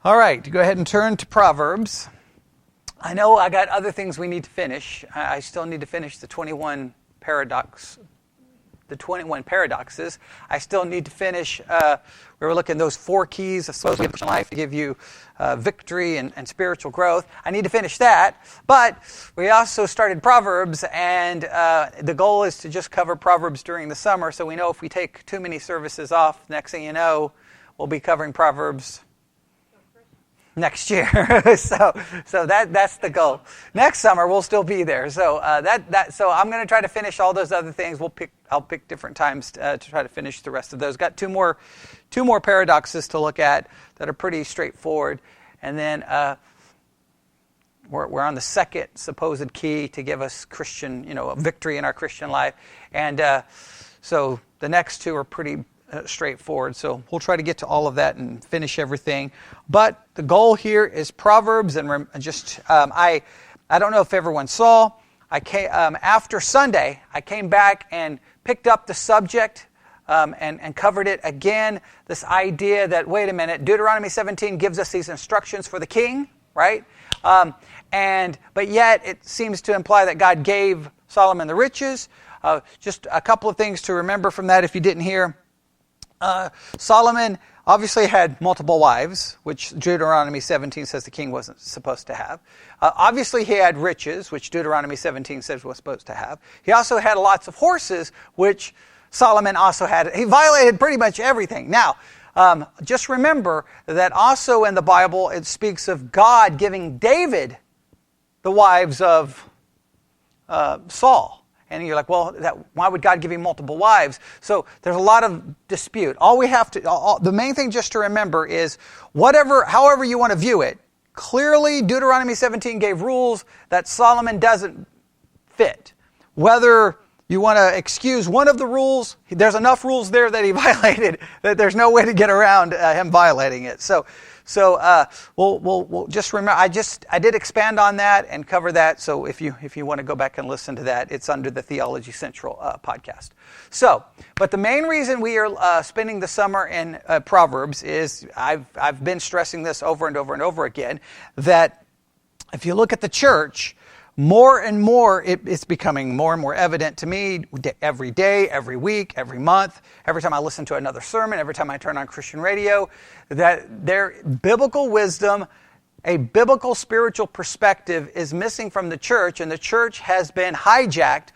All right, go ahead and turn to Proverbs. I know I got other things we need to finish. I still need to finish the 21 paradoxes. I still need to finish, we were looking at those 4 keys of the Christian life to give you victory and spiritual growth. I need to finish that. But we also started Proverbs, and the goal is to just cover Proverbs during the summer, so we know if we take too many services off, next thing you know, we'll be covering Proverbs next year. so that's the goal. Next summer we'll still be there. So so I'm going to try to finish all those other things. I'll pick different times to try to finish the rest of those. Got two more paradoxes to look at that are pretty straightforward, and then we're on the second supposed key to give us Christian, a victory in our Christian life, and so the next 2 are pretty straightforward. So we'll try to get to all of that and finish everything. But the goal here is Proverbs, and I don't know if everyone saw. I came after Sunday. I came back and picked up the subject and covered it again. This idea that wait a minute, Deuteronomy 17 gives us these instructions for the king, right? But yet it seems to imply that God gave Solomon the riches. Just a couple of things to remember from that if you didn't hear. Solomon obviously had multiple wives, which Deuteronomy 17 says the king wasn't supposed to have. Obviously he had riches, which Deuteronomy 17 says was supposed to have. He also had lots of horses, which Solomon also had. He violated pretty much everything. Now, just remember that also in the Bible it speaks of God giving David the wives of Saul. And you're like, well, why would God give him multiple wives? So there's a lot of dispute. The main thing just to remember is however you want to view it, clearly Deuteronomy 17 gave rules that Solomon doesn't fit. Whether you want to excuse one of the rules, there's enough rules there that he violated that there's no way to get around him violating it. So we'll just remember. I did expand on that and cover that. So if you want to go back and listen to that, it's under the Theology Central podcast. But the main reason we are spending the summer in Proverbs is I've been stressing this over and over and over again that if you look at the church, more and more it's becoming more and more evident to me every day, every week, every month, every time I listen to another sermon, every time I turn on Christian radio, that their biblical wisdom, a biblical spiritual perspective is missing from the church, and the church has been hijacked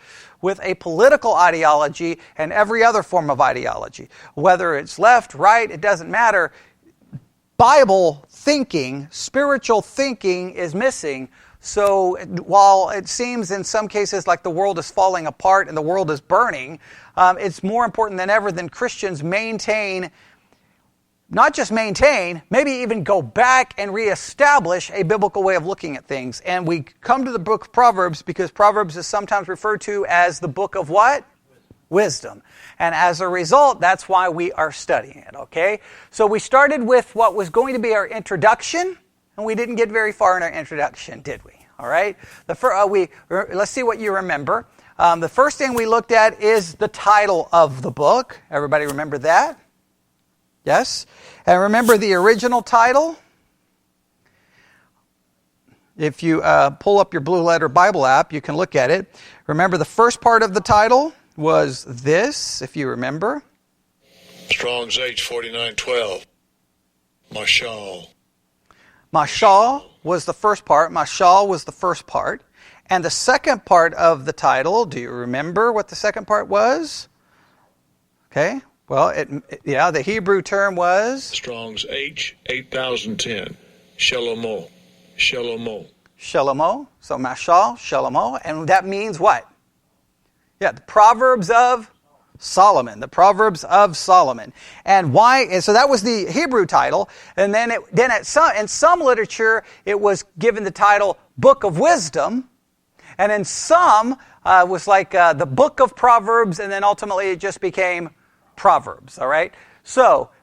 with a political ideology and every other form of ideology. Whether it's left, right, it doesn't matter. Bible thinking, spiritual thinking is missing. So while it seems in some cases like the world is falling apart and the world is burning, it's more important than ever that Christians not just maintain, maybe even go back and reestablish a biblical way of looking at things. And we come to the book of Proverbs because Proverbs is sometimes referred to as the book of what? Wisdom. And as a result, that's why we are studying it, okay? So we started with what was going to be our introduction, and we didn't get very far in our introduction, did we? All right. Let's see what you remember. The first thing we looked at is the title of the book. Everybody remember that? Yes? And remember the original title? If you pull up your Blue Letter Bible app, you can look at it. Remember the first part of the title was this, if you remember. Strong's H4912. Mashal. Mashal was the first part. Mashal was the first part. And the second part of the title, do you remember what the second part was? Okay. Well, the Hebrew term was? Strong's H8010. Shalomo. Shalomo. Shalomo. So Mashal, Shalomo. And that means what? Yeah, the Proverbs of Solomon, the Proverbs of Solomon. And why? And so that was the Hebrew title. And then in some literature, it was given the title Book of Wisdom. And in some, it was like the Book of Proverbs. And then ultimately it just became Proverbs. All right.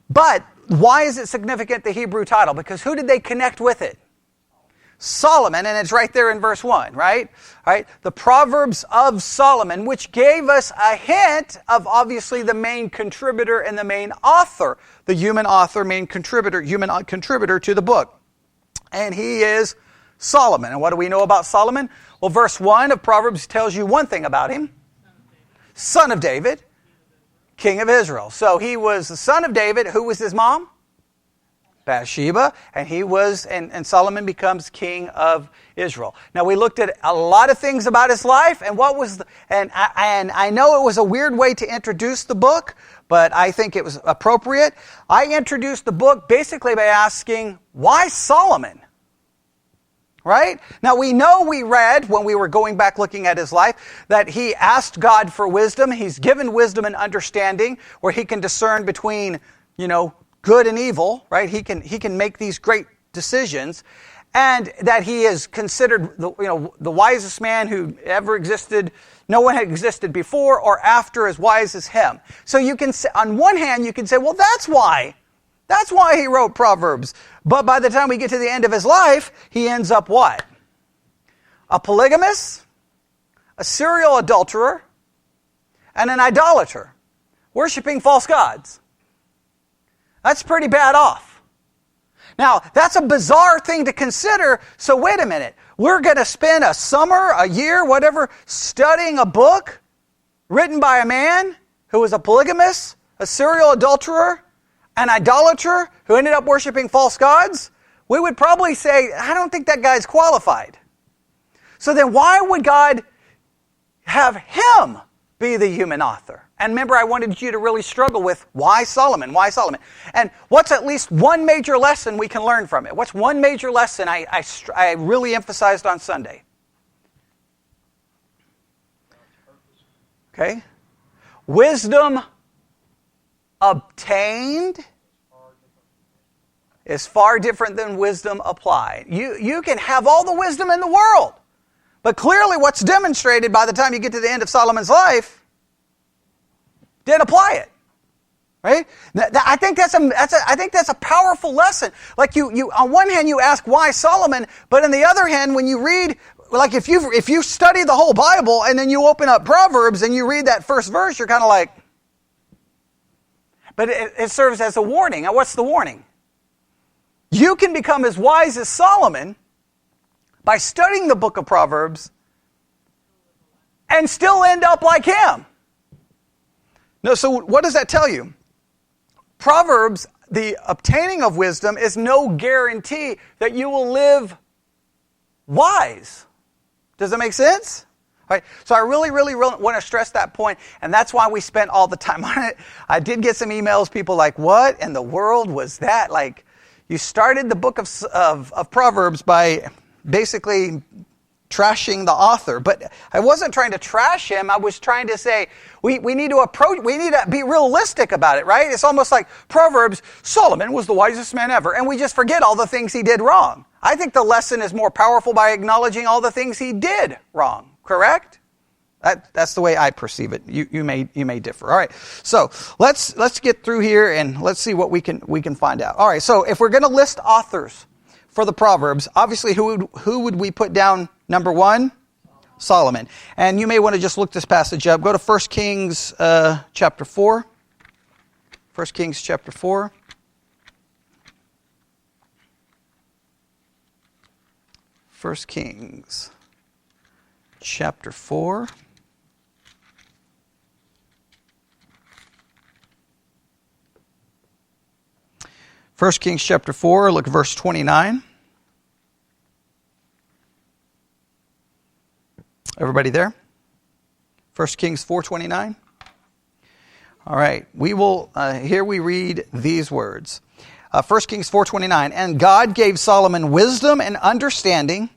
But why is it significant, the Hebrew title? Because who did they connect with it? Solomon, and it's right there in verse 1, right? Right? The Proverbs of Solomon, which gave us a hint of obviously the main contributor and the main author, the human author, human contributor to the book. And he is Solomon. And what do we know about Solomon? Well, verse 1 of Proverbs tells you one thing about him. Son of David, king of Israel. So he was the son of David. Who was his mom? Bathsheba, and Solomon becomes king of Israel. Now we looked at a lot of things about his life, and I know it was a weird way to introduce the book, but I think it was appropriate. I introduced the book basically by asking, why Solomon? Right? Now we read when we were going back looking at his life that he asked God for wisdom. He's given wisdom and understanding where he can discern between, good and evil, right? He can make these great decisions, and that he is considered the wisest man who ever existed. No one had existed before or after as wise as him. So you can say, on one hand, you can say, well, that's why he wrote Proverbs. But by the time we get to the end of his life, he ends up what? A polygamist, a serial adulterer, and an idolater, worshiping false gods. That's pretty bad off. Now, that's a bizarre thing to consider, so wait a minute. We're going to spend a summer, a year, whatever, studying a book written by a man who was a polygamist, a serial adulterer, an idolater who ended up worshiping false gods? We would probably say, I don't think that guy's qualified. So then why would God have him be the human author? And remember, I wanted you to really struggle with why Solomon? Why Solomon? And what's at least one major lesson we can learn from it? What's one major lesson I really emphasized on Sunday? Okay. Wisdom obtained is far different than wisdom applied. You can have all the wisdom in the world, but clearly what's demonstrated by the time you get to the end of Solomon's life didn't apply it, right? I think that's a powerful lesson. Like you on one hand you ask why Solomon, but on the other hand, when you read, like if you study the whole Bible and then you open up Proverbs and you read that first verse, you're kind of like, but it serves as a warning. Now, what's the warning? You can become as wise as Solomon by studying the book of Proverbs and still end up like him. No, so what does that tell you? Proverbs, the obtaining of wisdom, is no guarantee that you will live wise. Does that make sense? All right, so I really want to stress that point, and that's why we spent all the time on it. I did get some emails, people like, what in the world was that? Like, you started the book of Proverbs by basically trashing the author. But I wasn't trying to trash him. I was trying to say we need to be realistic about it, right? It's almost like Proverbs, Solomon was the wisest man ever, and we just forget all the things he did wrong. I think the lesson is more powerful by acknowledging all the things he did wrong. Correct? That's the way I perceive it. You may differ. All right. So let's get through here and let's see what we can find out. All right. So if we're going to list authors for the Proverbs, obviously who would we put down number one? Solomon. And you may want to just look this passage up. Go to 1 Kings chapter 4. 1 Kings chapter 4. First Kings chapter 4. First Kings chapter 4, look at verse 29. Everybody there? 1 Kings 4:29. All right, we will. Here we read these words. 1 Kings 4:29. And God gave Solomon wisdom and understanding,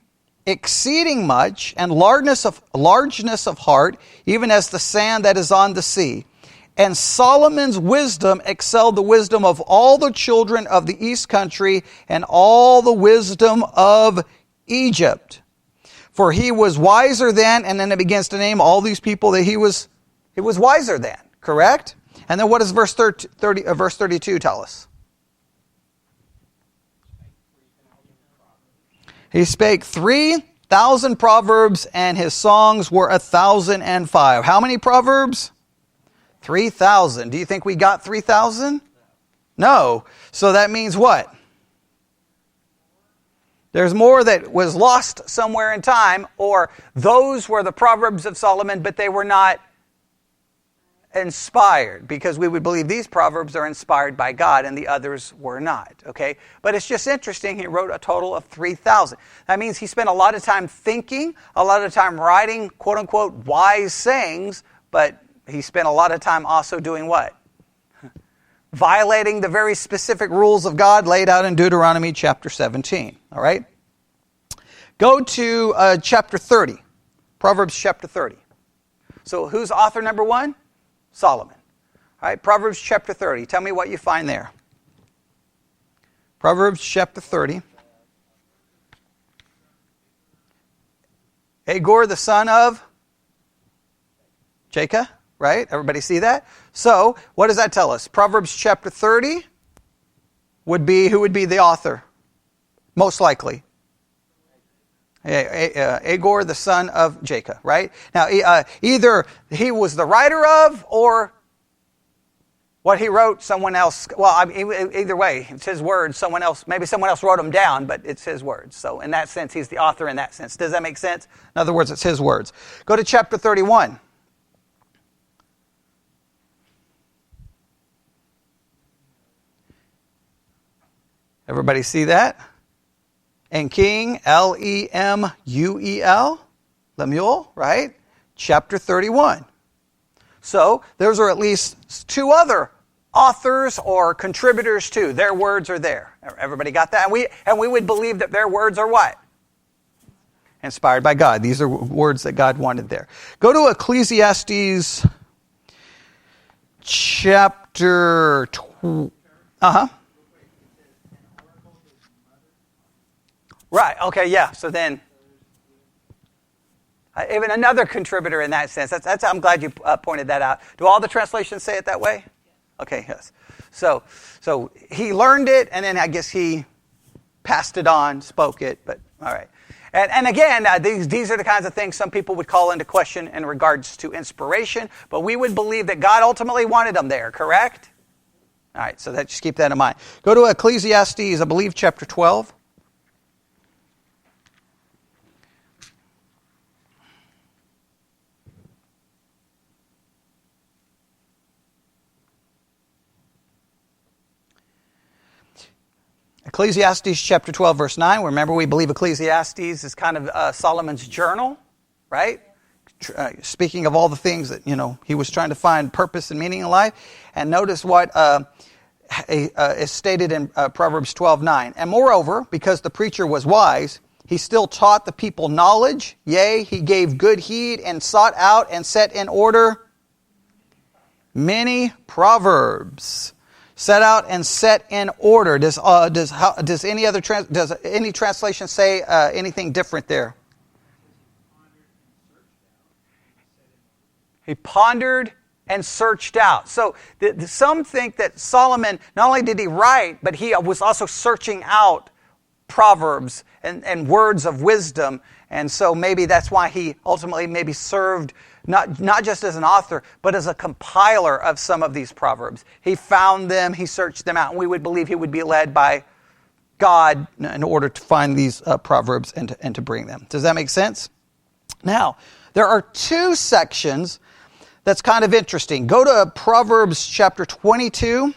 exceeding much, and largeness of heart, even as the sand that is on the sea. And Solomon's wisdom excelled the wisdom of all the children of the east country and all the wisdom of Egypt. For he was wiser than, and then it begins to name all these people that he was wiser than, correct? And then what does verse 32 tell us? He spake 3,000 proverbs, and his songs were 1,005. How many proverbs? 3,000. Do you think we got 3,000? No. So that means what? There's more that was lost somewhere in time, or those were the Proverbs of Solomon, but they were not inspired, because we would believe these Proverbs are inspired by God and the others were not, okay? But it's just interesting, he wrote a total of 3,000. That means he spent a lot of time thinking, a lot of time writing, quote-unquote, wise sayings, but he spent a lot of time also doing what? Violating the very specific rules of God laid out in Deuteronomy chapter 17. All right? Go to chapter 30. Proverbs chapter 30. So who's author number 1? Solomon. All right, Proverbs chapter 30. Tell me what you find there. Proverbs chapter 30. Agor, the son of Jacob. Right? Everybody see that? So, what does that tell us? Proverbs chapter 30 would be, who would be the author? Most likely. Agor, the son of Jacob, right? Now, either he was the writer of, or what he wrote, someone else, well, either way, it's his words, maybe someone else wrote them down, but it's his words. So, in that sense, he's the author in that sense. Does that make sense? In other words, it's his words. Go to chapter 31. Everybody see that? And King, Lemuel, Lemuel, right? Chapter 31. So, those are at least 2 other authors or contributors too. Their words are there. Everybody got that? And we would believe that their words are what? Inspired by God. These are words that God wanted there. Go to Ecclesiastes chapter 2. Right, okay, yeah. So then, even another contributor in that sense. I'm glad you pointed that out. Do all the translations say it that way? Okay, yes. So he learned it, and then I guess he passed it on, spoke it, but all right. And again, these are the kinds of things some people would call into question in regards to inspiration, but we would believe that God ultimately wanted them there, correct? All right, so just keep that in mind. Go to Ecclesiastes, I believe, chapter 12. Ecclesiastes chapter 12, verse 9. Remember, we believe Ecclesiastes is kind of Solomon's journal, right? Speaking of all the things that, he was trying to find purpose and meaning in life. And notice what is stated in Proverbs 12:9. And moreover, because the preacher was wise, he still taught the people knowledge. Yea, he gave good heed and sought out and set in order many proverbs. Set out and set in order. Does any translation say anything different there? He pondered and searched out. So some think that Solomon, not only did he write, but he was also searching out proverbs and words of wisdom. And so maybe that's why he ultimately maybe served not just as an author, but as a compiler of some of these proverbs. He found them, he searched them out, and we would believe he would be led by God in order to find these proverbs and to bring them. Does that make sense? Now, there are 2 sections that's kind of interesting. Go to Proverbs chapter 22.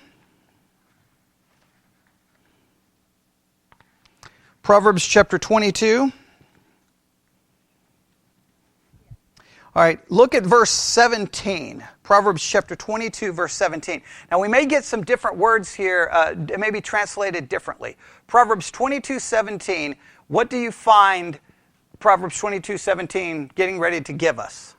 Proverbs chapter 22. All right, look at verse 17. Proverbs chapter 22, verse 17. Now, we may get some different words here. It may be translated differently. Proverbs 22:17. What do you find Proverbs 22:17 getting ready to give us?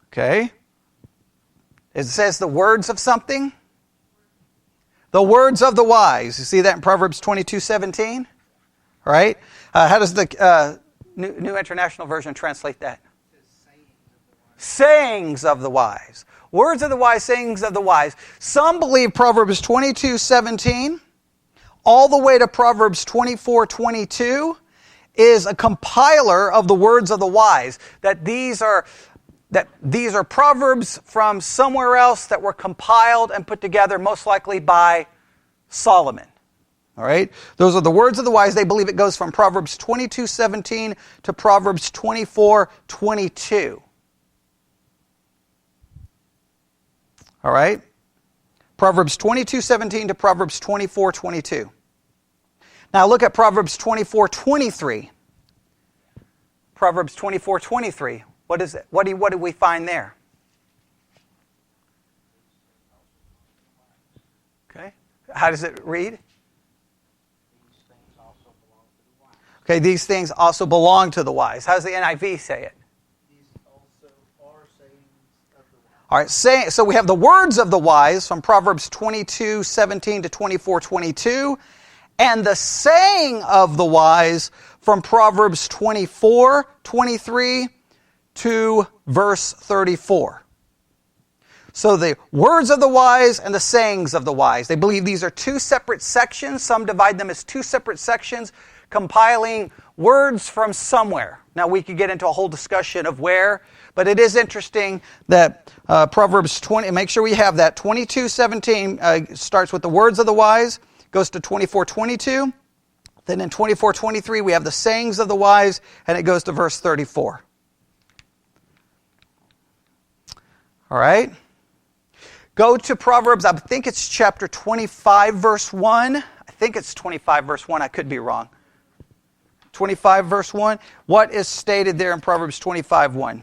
Okay. It says the words of something. The words of the wise. You see that in Proverbs 22:17? All right. How does the New International Version translate that? sayings of the wise. Words of the wise, sayings of the wise. Some believe Proverbs 22:17 all the way to Proverbs 24:22 is a compiler of the words of the wise. That these are proverbs from somewhere else that were compiled and put together most likely by Solomon. All right? Those are the words of the wise. They believe it goes from Proverbs 22:17 to Proverbs 24:22. All right? Proverbs 22:17 to Proverbs 24:22. Now look at Proverbs 24:23. Proverbs 24:23. What is it? What do we find there? Okay. How does it read? Okay, these things also belong to the wise. How does the NIV say it? All right, so we have the words of the wise from Proverbs 22:17 to 24:22, and the saying of the wise from Proverbs 24:23 to verse 34. So the words of the wise and the sayings of the wise. They believe these are two separate sections. Some divide them as two separate sections, compiling words from somewhere. Now we could get into a whole discussion of where, but it is interesting that Proverbs 20, make sure we have that, 22:17 starts with the words of the wise, goes to 24:22. Then in 24:23 we have the sayings of the wise, and it goes to verse 34. All right. Go to Proverbs, I think it's chapter 25, verse 1. I think it's 25, verse 1. I could be wrong. 25, verse 1. What is stated there in Proverbs 25:1?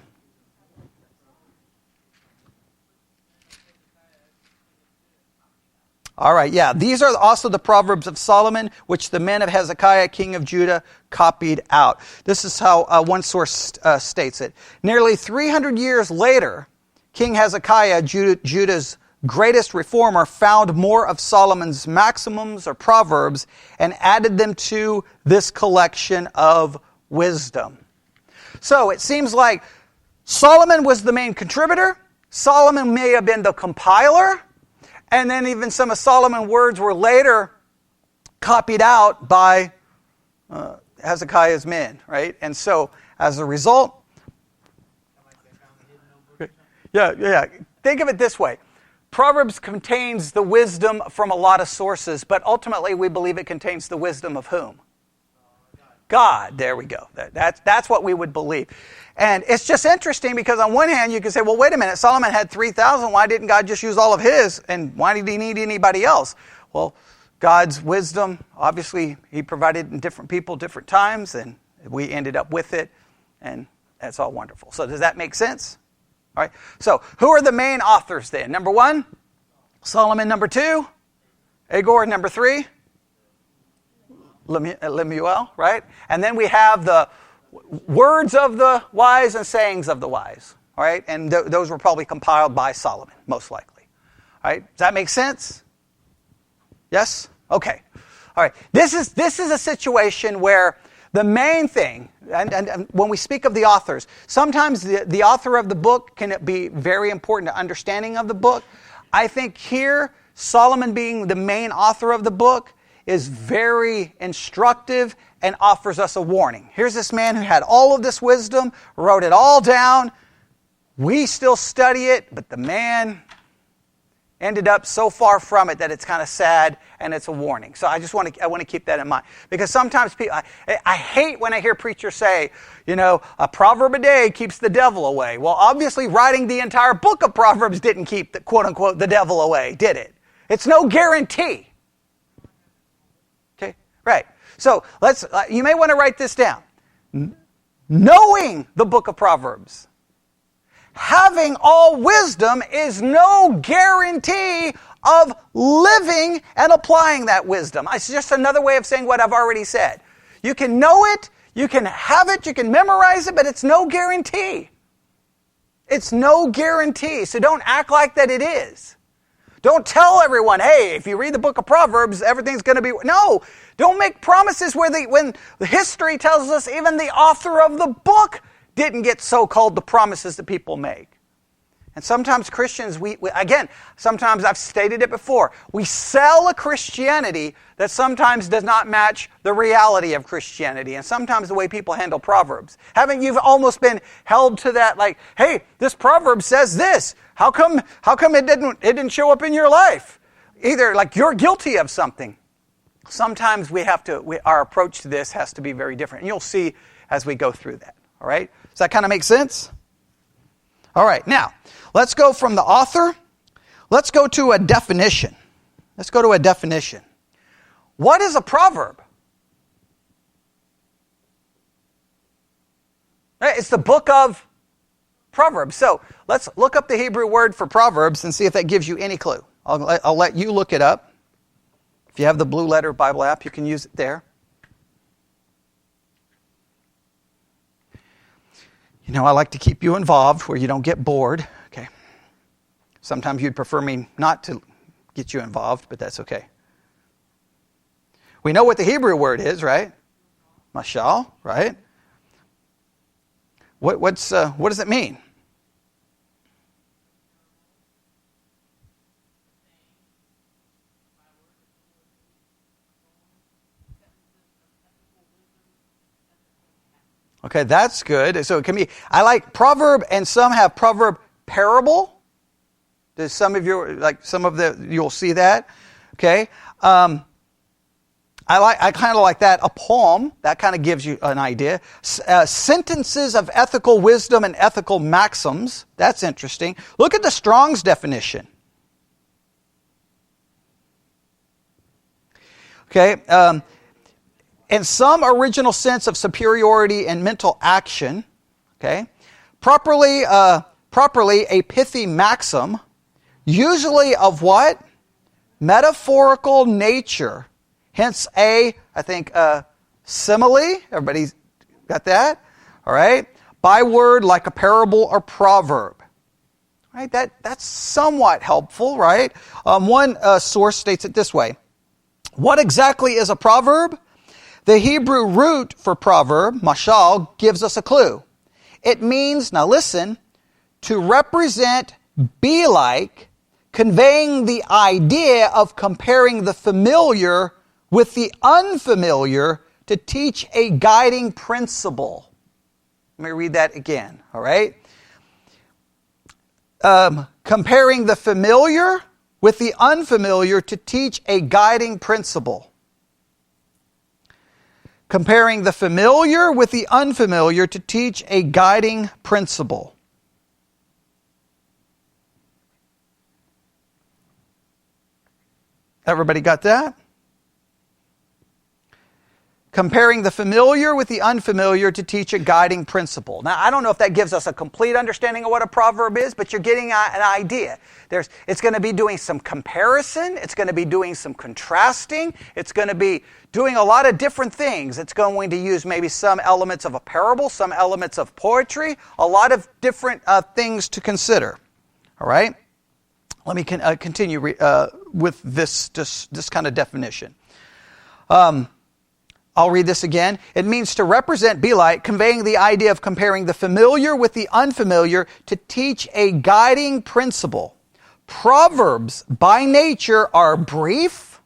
All right, yeah. These are also the Proverbs of Solomon, which the men of Hezekiah, king of Judah, copied out. This is how one source states it. Nearly 300 years later, King Hezekiah, Judah's greatest reformer, found more of Solomon's maxims or proverbs and added them to this collection of wisdom. So it seems like Solomon was the main contributor. Solomon may have been the compiler. And then even some of Solomon's words were later copied out by Hezekiah's men, right? And so as a result, yeah. Think of it this way. Proverbs contains the wisdom from a lot of sources, but ultimately we believe it contains the wisdom of whom? God. There we go. That's what we would believe. And it's just interesting because on one hand you can say, well, wait a minute, Solomon had 3,000. Why didn't God just use all of his? And why did he need anybody else? Well, God's wisdom, obviously, he provided in different people, different times, and we ended up with it, and that's all wonderful. So does that make sense? All right. So who are the main authors then? Number 1, Solomon. Number 2, Agor. Number 3, Lemuel, right? And then we have the words of the wise and sayings of the wise, all right? And those were probably compiled by Solomon, most likely. All right? Does that make sense? Yes? Okay. All right. This is a situation where the main thing, and when we speak of the authors, sometimes the author of the book can be very important to understanding of the book. I think here, Solomon being the main author of the book is very instructive and offers us a warning. Here's this man who had all of this wisdom, wrote it all down. We still study it, but the man ended up so far from it that it's kind of sad, and it's a warning. So I want to keep that in mind. Because sometimes people, I hate when I hear preachers say, a proverb a day keeps the devil away. Well, obviously writing the entire book of Proverbs didn't keep, the quote unquote, the devil away, did it? It's no guarantee. Okay, right. So you may want to write this down. Knowing the book of Proverbs, having all wisdom is no guarantee of living and applying that wisdom. It's just another way of saying what I've already said. You can know it, you can have it, you can memorize it, but it's no guarantee. It's no guarantee. So don't act like that it is. Don't tell everyone, hey, if you read the book of Proverbs, everything's going to be... No, don't make promises when the history tells us even the author of the book didn't get so-called the promises that people make. And sometimes Christians, sometimes I've stated it before, we sell a Christianity that sometimes does not match the reality of Christianity, and sometimes the way people handle Proverbs. Haven't you almost been held to that, like, hey, this proverb says this. How come it didn't show up in your life? Either like you're guilty of something. Sometimes our approach to this has to be very different. And you'll see as we go through that. All right? Does that kind of make sense? All right, now, let's go from the author. Let's go to a definition. What is a proverb? It's the book of Proverbs. So let's look up the Hebrew word for Proverbs and see if that gives you any clue. I'll let you look it up. If you have the Blue Letter Bible app, you can use it there. You know, I like to keep you involved where you don't get bored. Okay. Sometimes you'd prefer me not to get you involved, but that's okay. We know what the Hebrew word is, right? Mashal, right? What does it mean? Okay, that's good. So it can be, I like proverb, and some have proverb parable. Does some of you, you'll see that. Okay. I kind of like that. A poem, that kind of gives you an idea. Sentences of ethical wisdom and ethical maxims. That's interesting. Look at the Strong's definition. Okay. In some original sense of superiority and mental action, okay, properly a pithy maxim, usually of what? Metaphorical nature. Hence I think, simile. Everybody's got that? All right. Byword like a parable or proverb. Right. That's somewhat helpful, right? One source states it this way. What exactly is a proverb? The Hebrew root for proverb, mashal, gives us a clue. It means, now listen, to represent, be like, conveying the idea of comparing the familiar with the unfamiliar to teach a guiding principle. Let me read that again, all right? Comparing the familiar with the unfamiliar to teach a guiding principle. Comparing the familiar with the unfamiliar to teach a guiding principle. Everybody got that? Comparing the familiar with the unfamiliar to teach a guiding principle. Now, I don't know if that gives us a complete understanding of what a proverb is, but you're getting an idea. It's going to be doing some comparison. It's going to be doing some contrasting. It's going to be doing a lot of different things. It's going to use maybe some elements of a parable, some elements of poetry, a lot of different things to consider. All right? Let me continue with this kind of definition. I'll read this again. It means to represent, be like, conveying the idea of comparing the familiar with the unfamiliar to teach a guiding principle. Proverbs, by nature, are brief,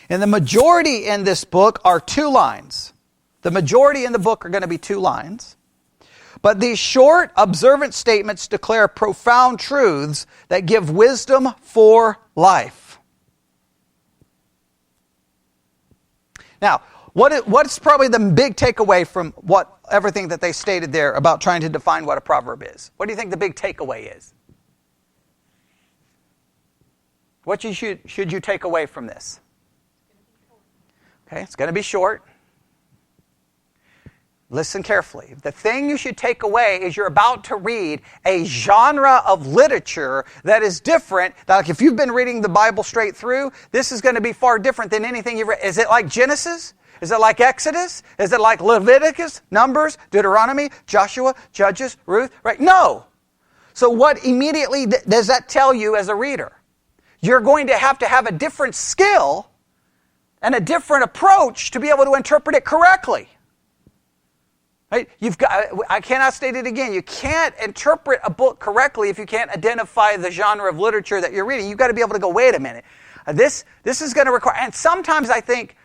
and the majority in this book are 2 lines. The majority in the book are going to be 2 lines. But these short, observant statements declare profound truths that give wisdom for life. Now, what's probably the big takeaway from everything that they stated there about trying to define what a proverb is? What do you think the big takeaway is? What should you take away from this? Okay, it's going to be short. Listen carefully. The thing you should take away is you're about to read a genre of literature that is different. Like if you've been reading the Bible straight through, this is going to be far different than anything you've read. Is it like Genesis? Is it like Exodus? Is it like Leviticus, Numbers, Deuteronomy, Joshua, Judges, Ruth? Right? No. So what immediately does that tell you as a reader? You're going to have a different skill and a different approach to be able to interpret it correctly. Right? I cannot state it again. You can't interpret a book correctly if you can't identify the genre of literature that you're reading. You've got to be able to go, wait a minute. This is going to require, and sometimes I think,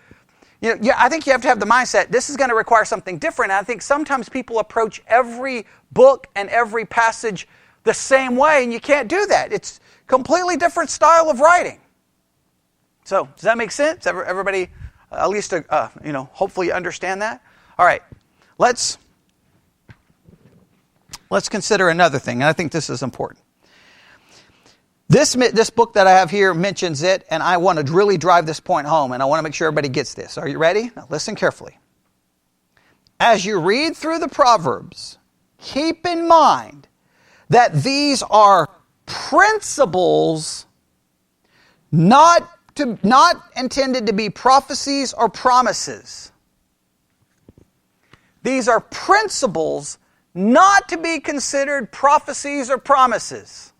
I think you have to have the mindset, this is going to require something different. And I think sometimes people approach every book and every passage the same way, and you can't do that. It's completely different style of writing. So, does that make sense? Everybody, at least, hopefully understand that? All right. Let's consider another thing, and I think this is important. This book that I have here mentions it, and I want to really drive this point home, and I want to make sure everybody gets this. Are you ready? Now listen carefully. As you read through the Proverbs, keep in mind that these are principles not intended to be prophecies or promises. These are principles not to be considered prophecies or promises.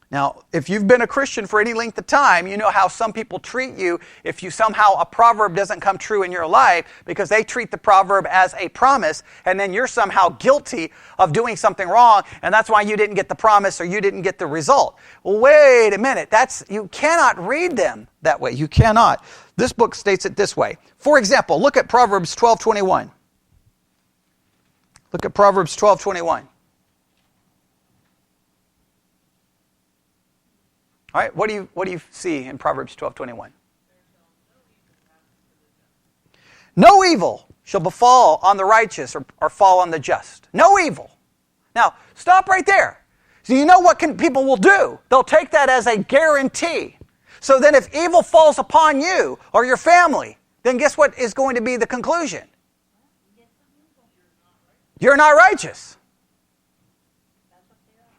Now, if you've been a Christian for any length of time, you know how some people treat you if somehow a proverb doesn't come true in your life, because they treat the proverb as a promise, and then you're somehow guilty of doing something wrong, and that's why you didn't get the promise or you didn't get the result. Well, wait a minute. You cannot read them that way. You cannot. This book states it this way. For example, look at Proverbs 12:21. Look at Proverbs 12:21. All right, what do you see in Proverbs 12:21? No evil shall befall on the righteous or fall on the just. No evil. Now, stop right there. So you know what people will do? They'll take that as a guarantee. So then if evil falls upon you or your family, then guess what is going to be the conclusion? You're not righteous.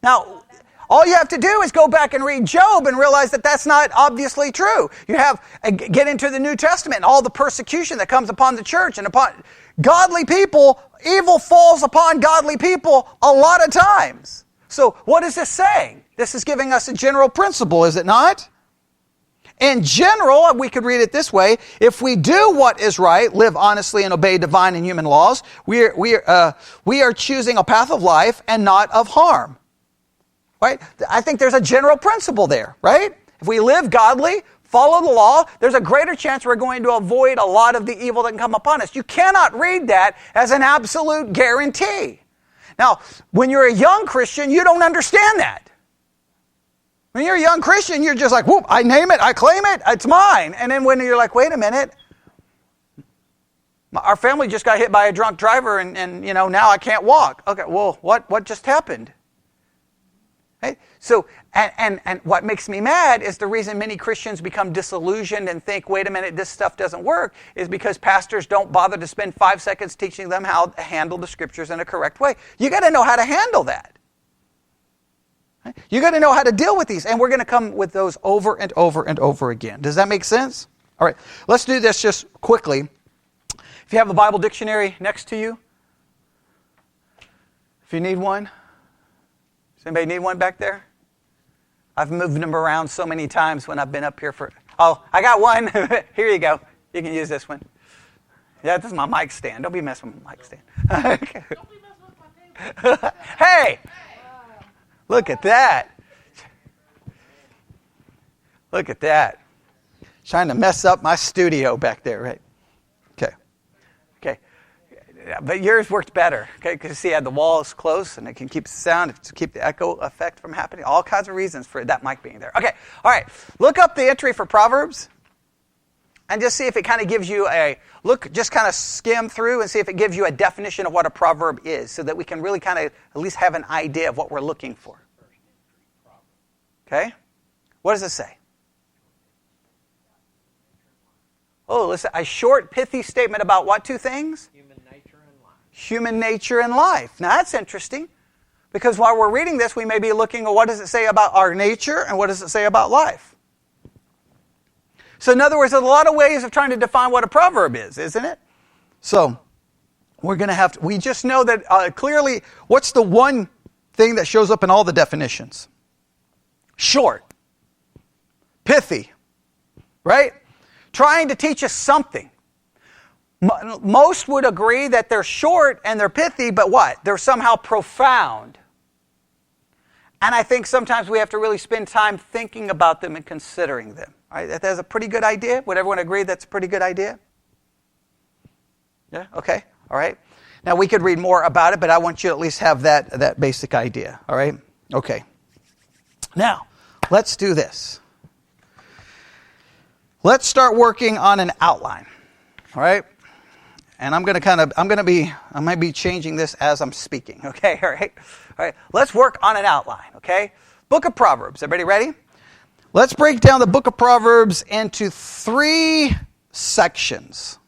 Now, all you have to do is go back and read Job and realize that that's not obviously true. Get into the New Testament and all the persecution that comes upon the church and upon godly people. Evil falls upon godly people a lot of times. So what is this saying? This is giving us a general principle, is it not? In general, we could read it this way: if we do what is right, live honestly, and obey divine and human laws, we are choosing a path of life and not of harm. Right? I think there's a general principle there, right? If we live godly, follow the law, there's a greater chance we're going to avoid a lot of the evil that can come upon us. You cannot read that as an absolute guarantee. Now, when you're a young Christian, you don't understand that. When you're a young Christian, you're just like, whoop, I name it, I claim it, it's mine. And then when you're like, wait a minute, our family just got hit by a drunk driver and now I can't walk. Okay, well, what just happened? Right? So, and what makes me mad is the reason many Christians become disillusioned and think, wait a minute, this stuff doesn't work, is because pastors don't bother to spend 5 seconds teaching them how to handle the scriptures in a correct way. You got to know how to handle that. Right? You got to know how to deal with these, and we're going to come with those over and over and over again. Does that make sense? All right, let's do this just quickly. If you have a Bible dictionary next to you, if you need one. Does anybody need one back there? I've moved them around so many times when I've been up here Oh, I got one. Here you go. You can use this one. Yeah, this is my mic stand. Don't be messing with my mic stand. Don't be messing with my table. Hey! Look at that. Look at that. Trying to mess up my studio back there, right? Okay. But yours worked better, okay? Because see, the wall is close, and it can keep the sound, to keep the echo effect from happening. All kinds of reasons for that mic being there. Okay, all right. Look up the entry for Proverbs, and just see if it kind of gives you just kind of skim through and see if it gives you a definition of what a proverb is, so that we can really kind of at least have an idea of what we're looking for. Okay? What does it say? Oh, listen, a short, pithy statement about what two things? Human nature and life. Now that's interesting, because while we're reading this, we may be looking at what does it say about our nature and what does it say about life. So in other words, there's a lot of ways of trying to define what a proverb is, isn't it? So we're going to have to, we just know that clearly, what's the one thing that shows up in all the definitions? Short, pithy, right? Trying to teach us something. Most would agree that they're short and they're pithy, but what? They're somehow profound. And I think sometimes we have to really spend time thinking about them and considering them. All right? That's a pretty good idea. Would everyone agree that's a pretty good idea? Yeah? Okay. All right. Now, we could read more about it, but I want you to at least have that basic idea. All right? Okay. Now, let's do this. Let's start working on an outline. All right? And I might be changing this as I'm speaking. Okay? All right? All right. Let's work on an outline. Okay? Book of Proverbs. Everybody ready? Let's break down the book of Proverbs into 3 sections.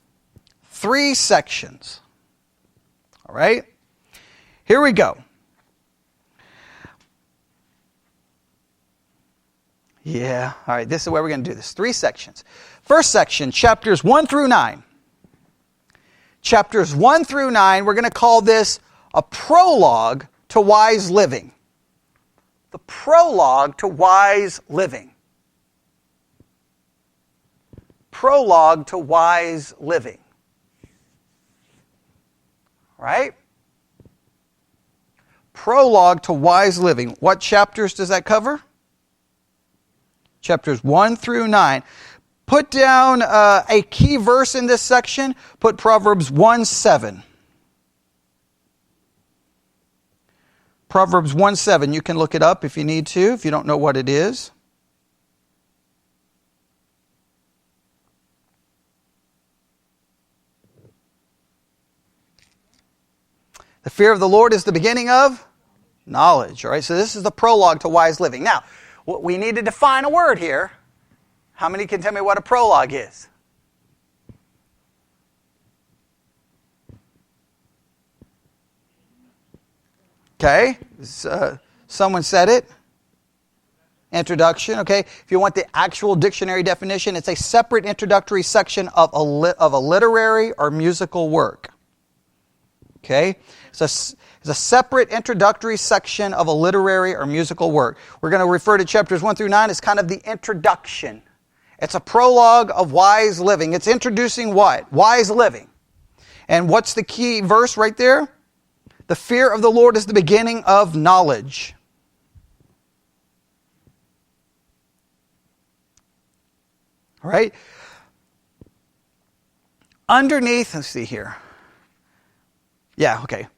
3 sections. All right? Here we go. Yeah. All right. This is where we're going to do this. 3 sections. First section, chapters 1 through 9. Chapters 1 through 9, we're going to call this a prologue to wise living. The prologue to wise living. Prologue to wise living. Right? Prologue to wise living. What chapters does that cover? Chapters 1 through 9. Put down a key verse in this section. Put Proverbs 1:7. Proverbs 1:7. You can look it up if you need to, if you don't know what it is. The fear of the Lord is the beginning of knowledge. All right, so this is the prologue to wise living. Now, we need to define a word here. How many can tell me what a prologue is? Okay, someone said it. Introduction, okay. If you want the actual dictionary definition, it's a separate introductory section of a literary or musical work. Okay, it's a separate introductory section of a literary or musical work. We're going to refer to chapters 1 through 9 as kind of the introduction. It's a prologue of wise living. It's introducing what? Wise living. And what's the key verse right there? The fear of the Lord is the beginning of knowledge. All right? Underneath, let's see here. Yeah, okay.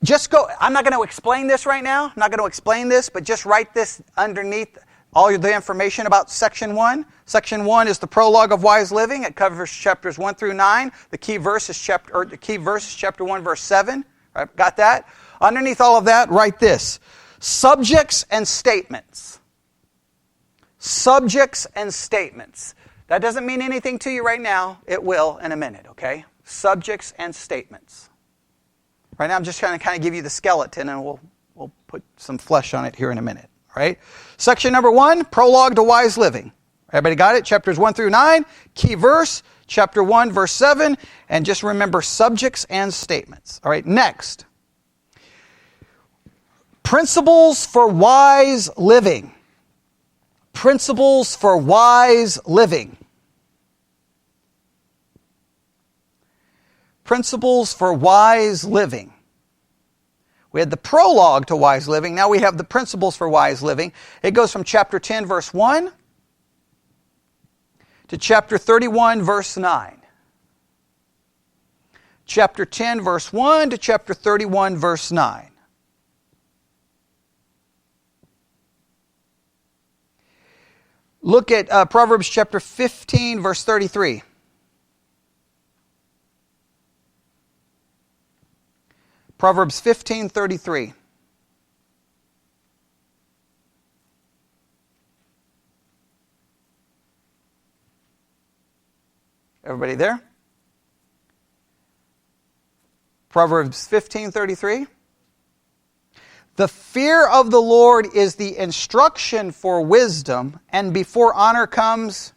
Just go, I'm not going to explain this right now. I'm not going to explain this, but just write this underneath all the information about section 1. Section 1 is the prologue of wise living. It covers chapters 1 through 9. The key verse is chapter 1, verse 7. Right, got that? Underneath all of that, write this. Subjects and statements. Subjects and statements. That doesn't mean anything to you right now. It will in a minute, okay? Subjects and statements. Right now I'm just trying to kind of give you the skeleton, and we'll put some flesh on it here in a minute. All right? Section number 1, prologue to wise living. Everybody got it? Chapters 1 through 9, key verse, chapter 1, verse 7, and just remember subjects and statements. All right, next. Principles for wise living. Principles for wise living. Principles for wise living. We had the prologue to wise living. Now we have the principles for wise living. It goes from chapter 10, verse 1 to chapter 31, verse 9. Chapter 10, verse 1 to chapter 31, verse 9. Look at Proverbs chapter 15, verse 33. Proverbs 15:33. Everybody there? Proverbs 15:33. The fear of the Lord is the instruction for wisdom, and before honor comes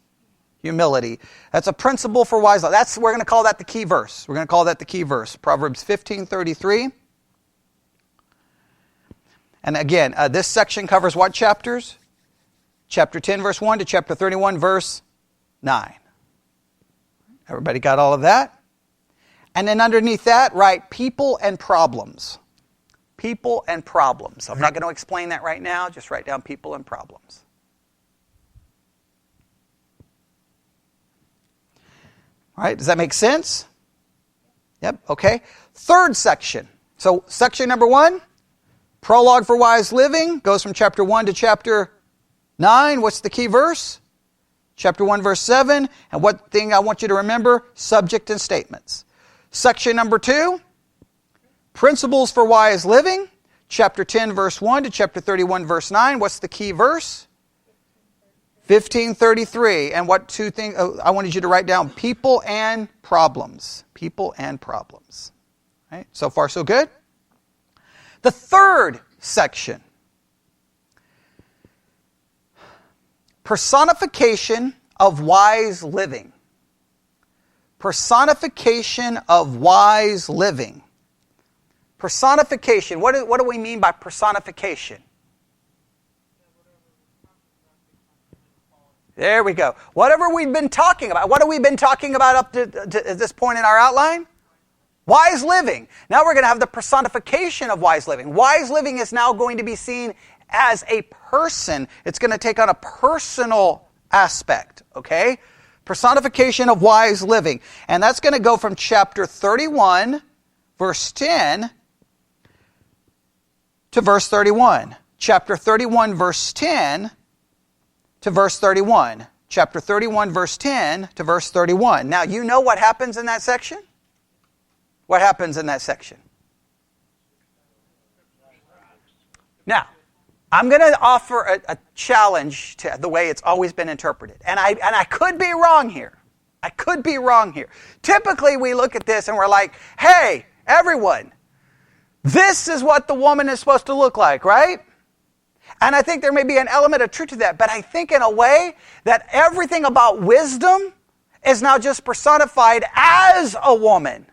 humility. That's a principle for wise life. We're going to call that the key verse. We're going to call that the key verse. Proverbs 15:33. And again, this section covers what chapters? Chapter 10, verse 1 to chapter 31, verse 9. Everybody got all of that? And then underneath that, write people and problems. People and problems. I'm not going to explain that right now. Just write down people and problems. All right, does that make sense? Yep, okay. Third section. So section number 1, prologue for wise living, goes from chapter 1 to chapter 9. What's the key verse? Chapter 1, verse 7. And what thing I want you to remember? Subject and statements. Section number 2, principles for wise living, chapter 10, verse 1 to chapter 31, verse 9. What's the key verse? 1533. And what two things I wanted you to write down? People and problems. People and problems. Right? So far, so good. The third section. Personification of wise living. Personification of wise living. Personification. What do we mean by personification? There we go. Whatever we've been talking about. What have we been talking about up to this point in our outline? Wise living. Now we're going to have the personification of wise living. Wise living is now going to be seen as a person. It's going to take on a personal aspect, okay? Personification of wise living. And that's going to go from chapter 31, verse 10, to verse 31. Chapter 31, verse 10, to verse 31. Chapter 31, verse 10, to verse 31. Now, you know what happens in that section? What happens in that section? Now, I'm going to offer a challenge to the way it's always been interpreted. And I could be wrong here. I could be wrong here. Typically, we look at this and we're like, hey, everyone, this is what the woman is supposed to look like, right? And I think there may be an element of truth to that. But I think in a way that everything about wisdom is now just personified as a woman.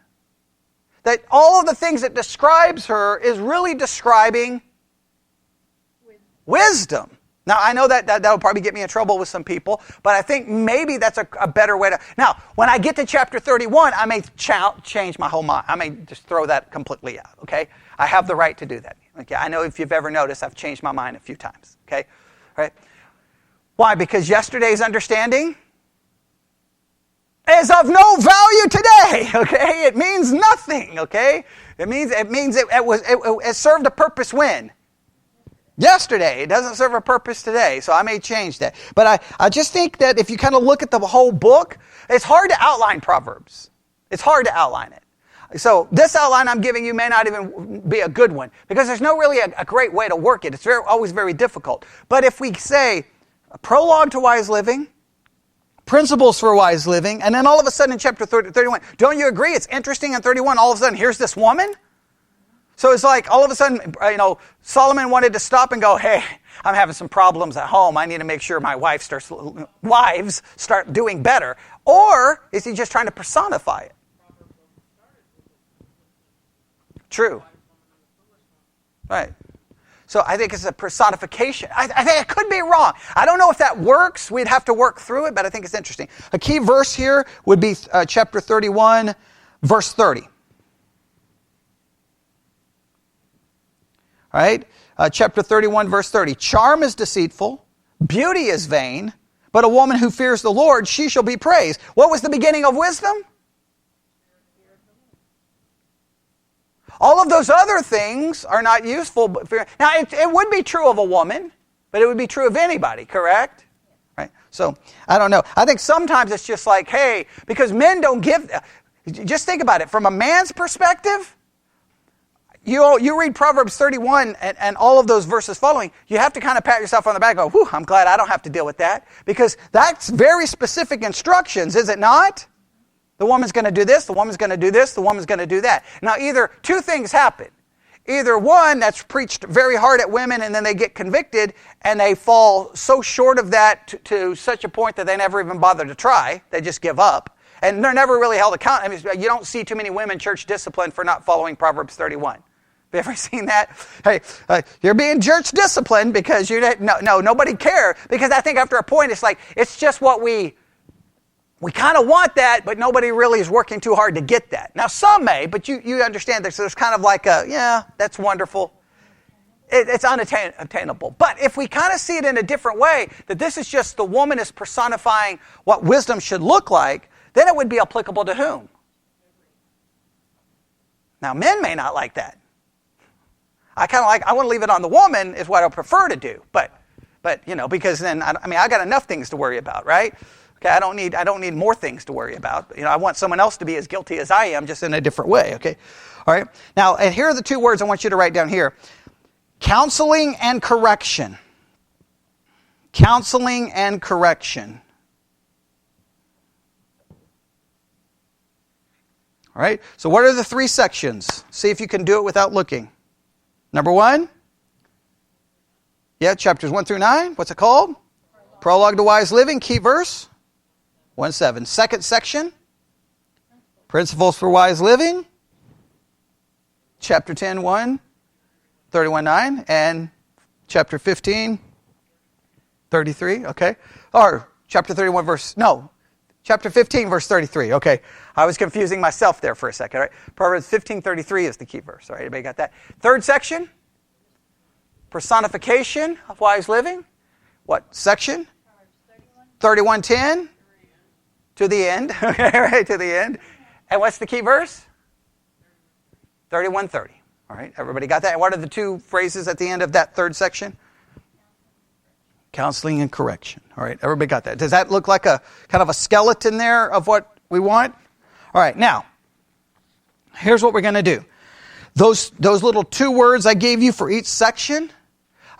That all of the things that describes her is really describing wisdom. Now, I know that will probably get me in trouble with some people, but I think maybe that's a better way to... Now, when I get to chapter 31, I may change my whole mind. I may just throw that completely out, okay? I have the right to do that. Okay, I know if you've ever noticed, I've changed my mind a few times, okay? All right? Why? Because yesterday's understanding is of no value today, okay? It means nothing, okay? It means it served a purpose when? Yesterday. It doesn't serve a purpose today, so I may change that. But I just think that if you kind of look at the whole book, it's hard to outline Proverbs. It's hard to outline it. So this outline I'm giving you may not even be a good one, because there's no really a great way to work it. It's always very difficult. But if we say a prologue to wise living, principles for wise living, and then all of a sudden in chapter 31, don't you agree? It's interesting in 31, all of a sudden, here's this woman. So it's like all of a sudden, Solomon wanted to stop and go, hey, I'm having some problems at home. I need to make sure my wives start doing better. Or is he just trying to personify it? True. Right. So I think it's a personification. I think I could be wrong. I don't know if that works. We'd have to work through it, but I think it's interesting. A key verse here would be chapter 31, verse 30. All right? Chapter 31, verse 30. Charm is deceitful, beauty is vain, but a woman who fears the Lord, she shall be praised. What was the beginning of wisdom? All of those other things are not useful. Now, it would be true of a woman, but it would be true of anybody, correct? Right? So, I don't know. I think sometimes it's just like, hey, because men don't give... Just think about it. From a man's perspective, you read Proverbs 31 and all of those verses following, you have to kind of pat yourself on the back and go, whew, I'm glad I don't have to deal with that. Because that's very specific instructions, is it not? The woman's going to do this, the woman's going to do this, the woman's going to do that. Now, either two things happen. Either one, that's preached very hard at women and then they get convicted and they fall so short of that to such a point that they never even bother to try. They just give up. And they're never really held accountable. I mean, you don't see too many women church disciplined for not following Proverbs 31. Have you ever seen that? Hey, you're being church disciplined because nobody cares. Because I think after a point, it's like, it's just what we we kind of want that, but nobody really is working too hard to get that. Now, some may, but you understand that there's kind of like yeah, that's wonderful. It's unattainable. But if we kind of see it in a different way, that this is just the woman is personifying what wisdom should look like, then it would be applicable to whom? Now, men may not like that. I want to leave it on the woman is what I prefer to do. But because then, I got enough things to worry about, right? Okay, I don't need more things to worry about. I want someone else to be as guilty as I am, just in a different way, okay? All right? Now, and here are the two words I want you to write down here. Counseling and correction. Counseling and correction. All right? So what are the three sections? See if you can do it without looking. Number 1. Yeah, chapters 1 through 9. What's it called? Prologue to Wise Living. Key verse? 1:7. Second section. Principles for Wise Living. Chapter 10, 1. 31:9. And chapter 15, 33. Okay. Or chapter 31 verse... No. Chapter 15, verse 33. Okay. I was confusing myself there for a second. All right. Proverbs 15:33 is the key verse. All right. Everybody got that? Third section. Personification of wise living. What section? 31:10 to the end. Okay, right, to the end. And what's the key verse? 31:30. All right, everybody got that? And what are the two phrases at the end of that third section? Counseling and correction. All right, everybody got that? Does that look like a kind of a skeleton there of what we want? All right, now, here's what we're going to do. Those little two words I gave you for each section,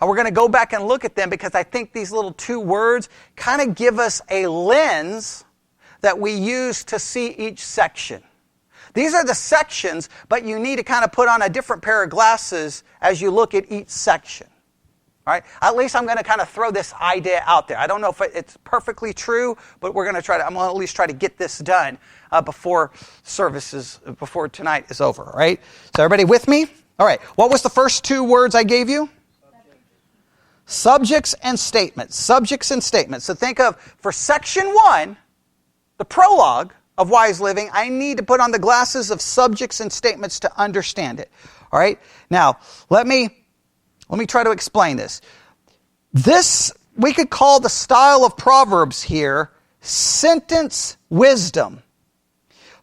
we're going to go back and look at them because I think these little two words kind of give us a lens that we use to see each section. These are the sections, but you need to kind of put on a different pair of glasses as you look at each section. All right? At least I'm going to kind of throw this idea out there. I don't know if it's perfectly true, but I'm going to at least try to get this done before tonight is over. All right? So everybody with me? All right. What was the first two words I gave you? Subjects and statements. Subjects and statements. So think of, for section 1, the prologue of wise living, I need to put on the glasses of subjects and statements to understand it. All right? Now, let me try to explain this. This, we could call the style of Proverbs here sentence wisdom.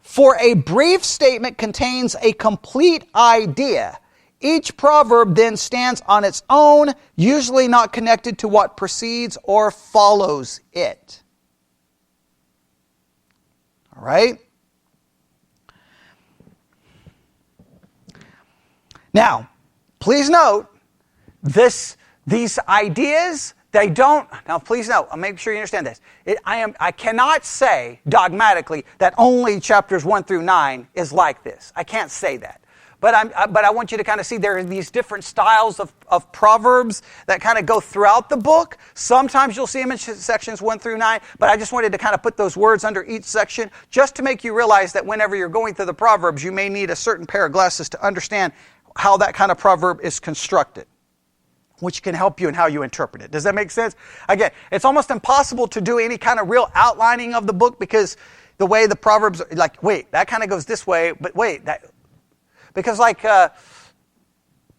For a brief statement contains a complete idea. Each proverb then stands on its own, usually not connected to what precedes or follows it. All right? Now, please note, these ideas, they don't... Now, please note, I'll make sure you understand this. I cannot say dogmatically that only chapters 1 through 9 is like this. I can't say that. But I want you to kind of see there are these different styles of Proverbs that kind of go throughout the book. Sometimes you'll see them in sections 1 through 9, but I just wanted to kind of put those words under each section just to make you realize that whenever you're going through the Proverbs, you may need a certain pair of glasses to understand how that kind of proverb is constructed, which can help you in how you interpret it. Does that make sense? Again, it's almost impossible to do any kind of real outlining of the book because the way the Proverbs, like, wait, that kind of goes this way, but wait, that... Because like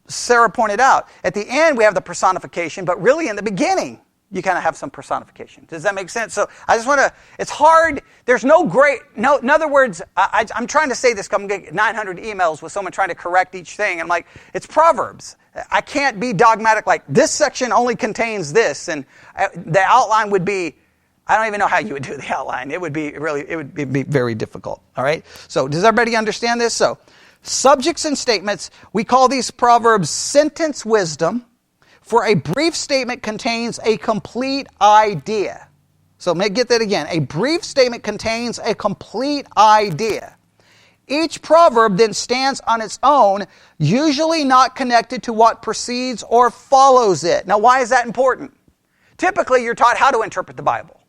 Sarah pointed out, at the end we have the personification, but really in the beginning you kind of have some personification. Does that make sense? So I just want to, it's hard, there's no great, no. In other words, I'm trying to say this because I'm going to get 900 emails with someone trying to correct each thing. I'm like, it's Proverbs. I can't be dogmatic like this section only contains this. And the outline would be, I don't even know how you would do the outline. It would be very difficult. All right? So does everybody understand this? So subjects and statements, we call these proverbs sentence wisdom. For a brief statement contains a complete idea. So let me get that again. A brief statement contains a complete idea. Each proverb then stands on its own, usually not connected to what precedes or follows it. Now, why is that important? Typically, you're taught how to interpret the Bible.